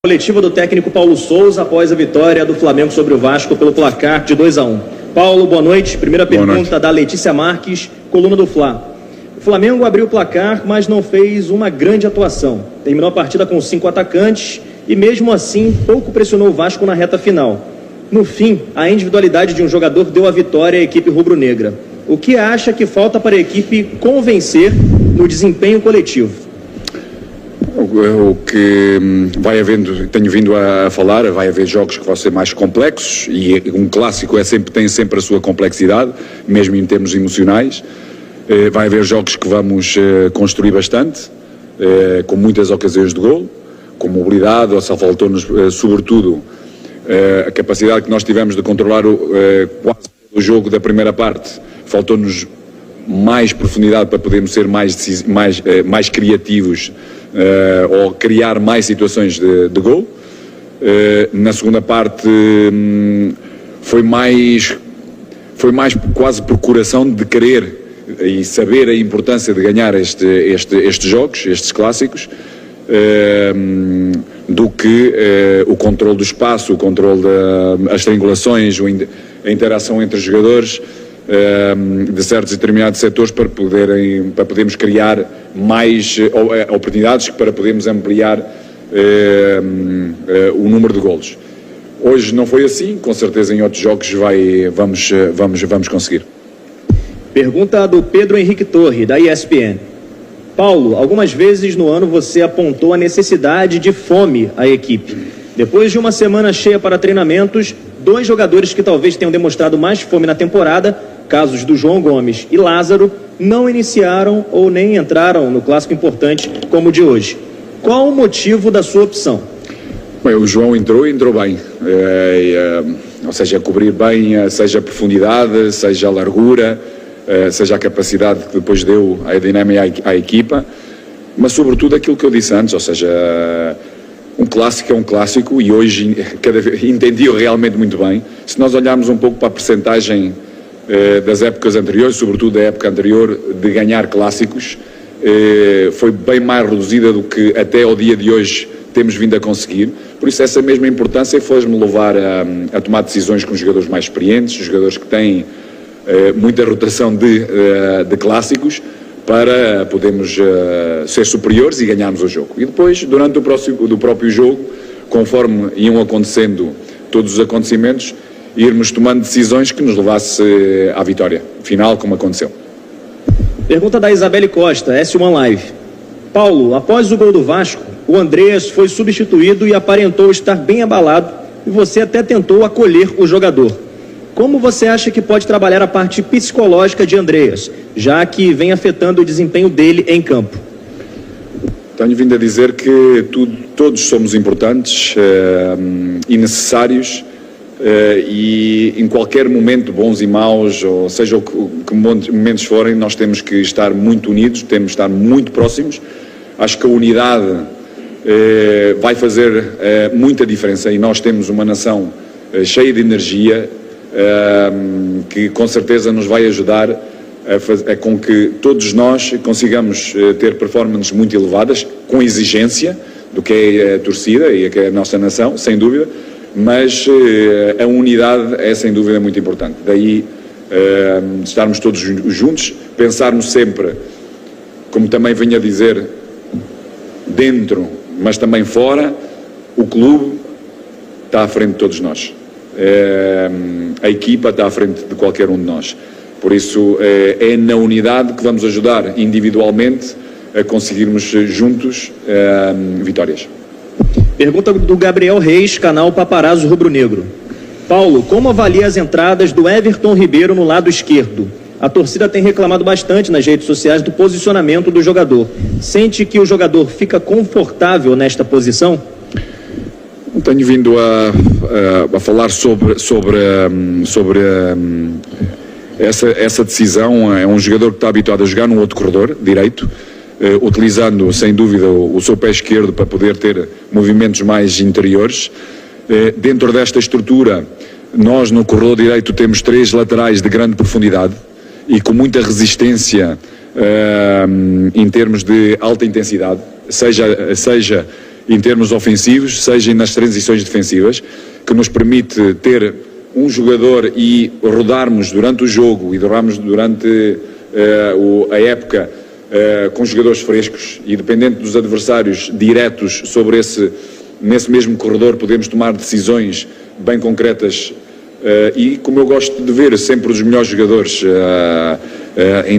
Coletiva do técnico Paulo Souza após a vitória do Flamengo sobre o Vasco pelo placar de 2-1. Paulo, boa noite. Primeira pergunta da Letícia Marques, coluna do Fla. O Flamengo abriu o placar, mas não fez uma grande atuação. Terminou a partida com 5 atacantes e mesmo assim pouco pressionou o Vasco na reta final. No fim, a individualidade de um jogador deu a vitória à equipe rubro-negra. O que acha que falta para a equipe convencer no desempenho coletivo? O que vai havendo, tenho vindo a falar, vai haver jogos que vão ser mais complexos e um clássico tem sempre a sua complexidade, mesmo em termos emocionais. Vai haver jogos que vamos construir bastante, com muitas ocasiões de golo, com mobilidade, ou só faltou-nos, sobretudo, a capacidade que nós tivemos de controlar quase o jogo da primeira parte. Faltou-nos mais profundidade para podermos ser mais criativos, ou criar mais situações de gol. Na segunda parte foi mais quase procuração de querer e saber a importância de ganhar estes jogos, estes clássicos, do que o controle do espaço, o controle das triangulações, a interação entre os jogadores de certos e determinados setores para podermos criar mais oportunidades, para podermos ampliar o número de golos. Hoje não foi assim, com certeza em outros jogos vamos conseguir. Pergunta do Pedro Henrique Torre, da ESPN. Paulo, algumas vezes no ano você apontou a necessidade de fome à equipe. Depois de uma semana cheia para treinamentos, 2 jogadores que talvez tenham demonstrado mais fome na temporada, casos do João Gomes e Lázaro, não iniciaram ou nem entraram no clássico importante como o de hoje. Qual o motivo da sua opção? Bem, o João entrou bem, ou seja, cobrir bem, seja a profundidade, seja a largura, seja a capacidade que depois deu a dinâmica à equipa, mas sobretudo aquilo que eu disse antes, ou seja, um clássico é um clássico e hoje entendi-o realmente muito bem. Se nós olharmos um pouco para a percentagem das épocas anteriores, sobretudo da época anterior de ganhar clássicos, foi bem mais reduzida do que até ao dia de hoje temos vindo a conseguir. Por isso essa mesma importância fez-me levar a tomar decisões com jogadores mais experientes, jogadores que têm muita rotação de clássicos, para podermos ser superiores e ganharmos o jogo. E depois, durante do próprio jogo, conforme iam acontecendo todos os acontecimentos, irmos tomando decisões que nos levasse à vitória final, como aconteceu. Pergunta da Isabelle Costa, S1 Live. Paulo, após o gol do Vasco, o Andreas foi substituído e aparentou estar bem abalado e você até tentou acolher o jogador. Como você acha que pode trabalhar a parte psicológica de Andreas, já que vem afetando o desempenho dele em campo? Tenho vindo a dizer que todos somos importantes e necessários, e em qualquer momento, bons e maus, ou seja o que momentos forem, nós temos que estar muito unidos, temos que estar muito próximos. Acho que a unidade vai fazer muita diferença e nós temos uma nação cheia de energia, que com certeza nos vai ajudar com que todos nós consigamos ter performances muito elevadas, com exigência do que é a torcida e que é a nossa nação, sem dúvida, mas a unidade é sem dúvida muito importante. Daí estarmos todos juntos, pensarmos sempre, como também venho a dizer, dentro, mas também fora, o clube está à frente de todos nós. A equipa está à frente de qualquer um de nós. Por isso é na unidade que vamos ajudar individualmente a conseguirmos juntos vitórias. Pergunta do Gabriel Reis, canal Paparazzo Rubro Negro. Paulo, como avalia as entradas do Everton Ribeiro no lado esquerdo? A torcida tem reclamado bastante nas redes sociais do posicionamento do jogador. Sente que o jogador fica confortável nesta posição? Tenho vindo a falar sobre essa decisão. É um jogador que está habituado a jogar no outro corredor direito, utilizando sem dúvida o seu pé esquerdo para poder ter movimentos mais interiores. Dentro desta estrutura, nós no corredor direito temos 3 laterais de grande profundidade e com muita resistência em termos de alta intensidade, seja em termos ofensivos, seja nas transições defensivas, que nos permite ter um jogador e rodarmos durante o jogo e rodarmos durante a época com jogadores frescos e dependente dos adversários diretos sobre nesse mesmo corredor podemos tomar decisões bem concretas e como eu gosto de ver sempre os melhores jogadores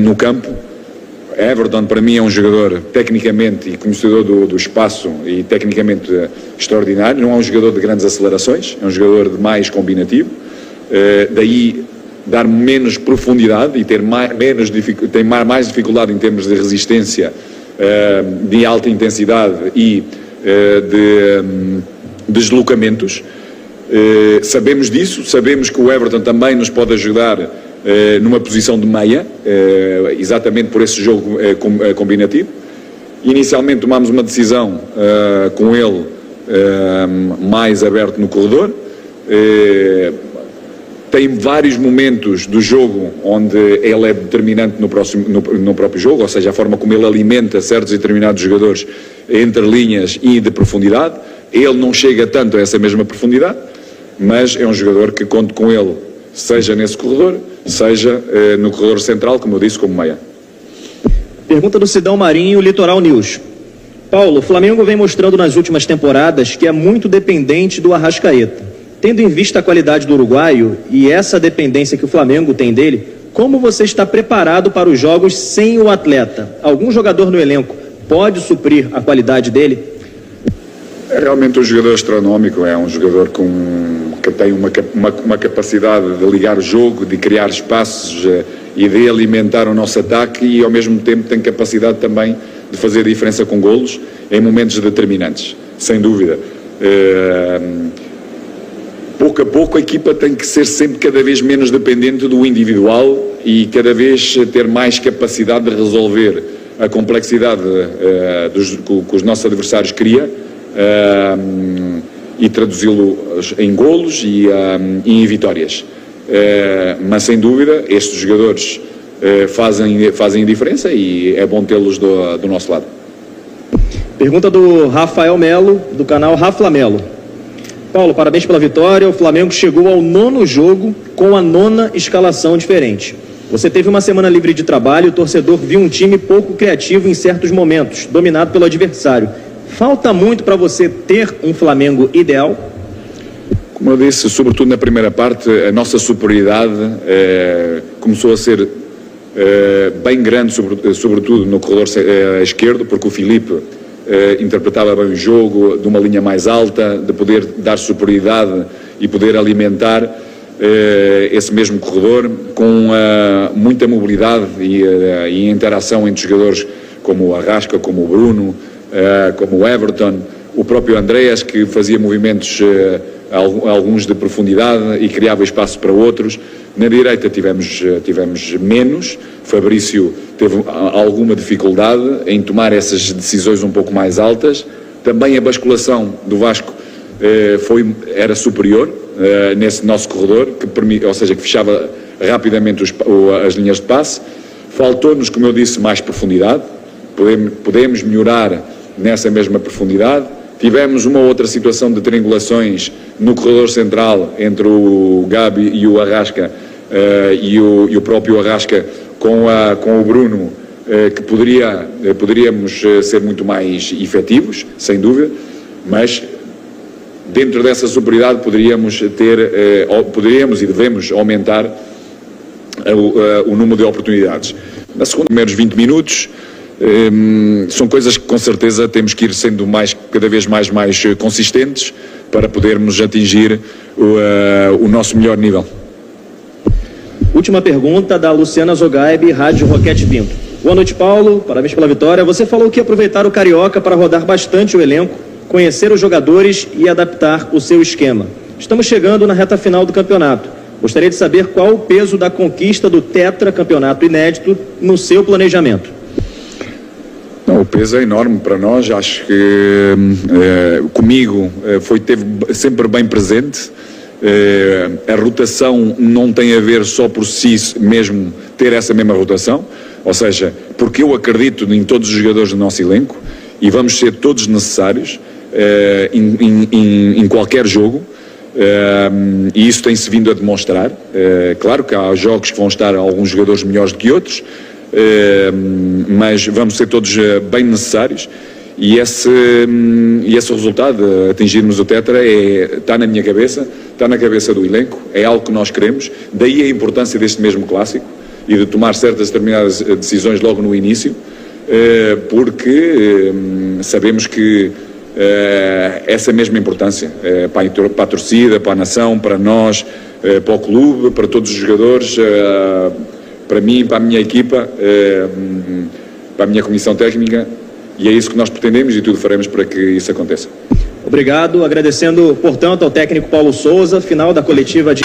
no campo. Everton para mim é um jogador tecnicamente e conhecedor do espaço e tecnicamente extraordinário, não é um jogador de grandes acelerações, é um jogador de mais combinativo, daí dar menos profundidade e ter mais dificuldade em termos de resistência de alta intensidade e de deslocamentos. Sabemos disso, sabemos que o Everton também nos pode ajudar numa posição de meia, exatamente por esse jogo combinativo. Inicialmente tomámos uma decisão com ele mais aberto no corredor. Tem vários momentos do jogo onde ele é determinante no próprio jogo, ou seja, a forma como ele alimenta certos e determinados jogadores entre linhas e de profundidade. Ele não chega tanto a essa mesma profundidade, mas é um jogador que conto com ele, seja nesse corredor, seja no corredor central, como eu disse, como meia. Pergunta do Sidão Marinho, Litoral News. Paulo, o Flamengo vem mostrando nas últimas temporadas que é muito dependente do Arrascaeta. Tendo em vista a qualidade do uruguaio e essa dependência que o Flamengo tem dele, como você está preparado para os jogos sem o atleta? Algum jogador no elenco pode suprir a qualidade dele? É realmente um jogador astronómico, é um jogador que tem uma capacidade de ligar o jogo, de criar espaços e de alimentar o nosso ataque e ao mesmo tempo tem capacidade também de fazer diferença com golos em momentos determinantes, sem dúvida. Pouco a pouco a equipa tem que ser sempre cada vez menos dependente do individual e cada vez ter mais capacidade de resolver a complexidade que os nossos adversários criam e traduzi-lo em golos e em vitórias. Mas sem dúvida estes jogadores fazem diferença e é bom tê-los do nosso lado. Pergunta do Rafael Melo, do canal Rafa Melo. Paulo, parabéns pela vitória. O Flamengo chegou ao 9º jogo com a 9ª escalação diferente. Você teve uma semana livre de trabalho e o torcedor viu um time pouco criativo em certos momentos, dominado pelo adversário. Falta muito para você ter um Flamengo ideal? Como eu disse, sobretudo na primeira parte, a nossa superioridade começou a ser bem grande, sobretudo no corredor esquerdo, porque o Filipe interpretava bem o jogo, de uma linha mais alta, de poder dar superioridade e poder alimentar esse mesmo corredor com muita mobilidade e interação entre jogadores como o Arrasca, como o Bruno, como o Everton, o próprio Andreas, que fazia movimentos alguns de profundidade e criava espaço para outros. Na direita tivemos menos. Fabrício teve alguma dificuldade em tomar essas decisões um pouco mais altas. Também a basculação do Vasco era superior nesse nosso corredor, ou seja, que fechava rapidamente as linhas de passe. Faltou-nos, como eu disse, mais profundidade. Podemos melhorar nessa mesma profundidade. Tivemos uma outra situação de triangulações no corredor central entre o Gabi e o Arrasca e o próprio Arrasca com o Bruno, que poderíamos ser muito mais efetivos, sem dúvida, mas dentro dessa superioridade poderíamos e devemos aumentar o número de oportunidades. Na segunda, primeiros 20 minutos, são coisas que com certeza temos que ir sendo cada vez mais consistentes para podermos atingir o nosso melhor nível. Última pergunta da Luciana Zogaib, Rádio Roquete Pinto. Boa noite, Paulo. Parabéns pela vitória. Você falou que ia aproveitar o Carioca para rodar bastante o elenco, conhecer os jogadores e adaptar o seu esquema. Estamos chegando na reta final do campeonato. Gostaria de saber qual o peso da conquista do tetracampeonato inédito no seu planejamento. Não, o peso é enorme para nós. Acho que comigo teve sempre bem presente. A rotação não tem a ver só por si mesmo ter essa mesma rotação, ou seja, porque eu acredito em todos os jogadores do nosso elenco e vamos ser todos necessários. em qualquer jogo. E isso tem-se vindo a demonstrar. Claro que há jogos que vão estar alguns jogadores melhores do que outros, mas vamos ser todos bem necessários, e esse resultado, atingirmos o tetra, está na minha cabeça, está na cabeça do elenco, é algo que nós queremos. Daí a importância deste mesmo clássico e de tomar certas determinadas decisões logo no início, porque sabemos que essa mesma importância para a torcida, para a nação, para nós, para o clube, para todos os jogadores, para mim, para a minha equipa, para a minha comissão técnica, e é isso que nós pretendemos e tudo faremos para que isso aconteça. Obrigado, agradecendo, portanto, ao técnico Paulo Sousa, final da coletiva de...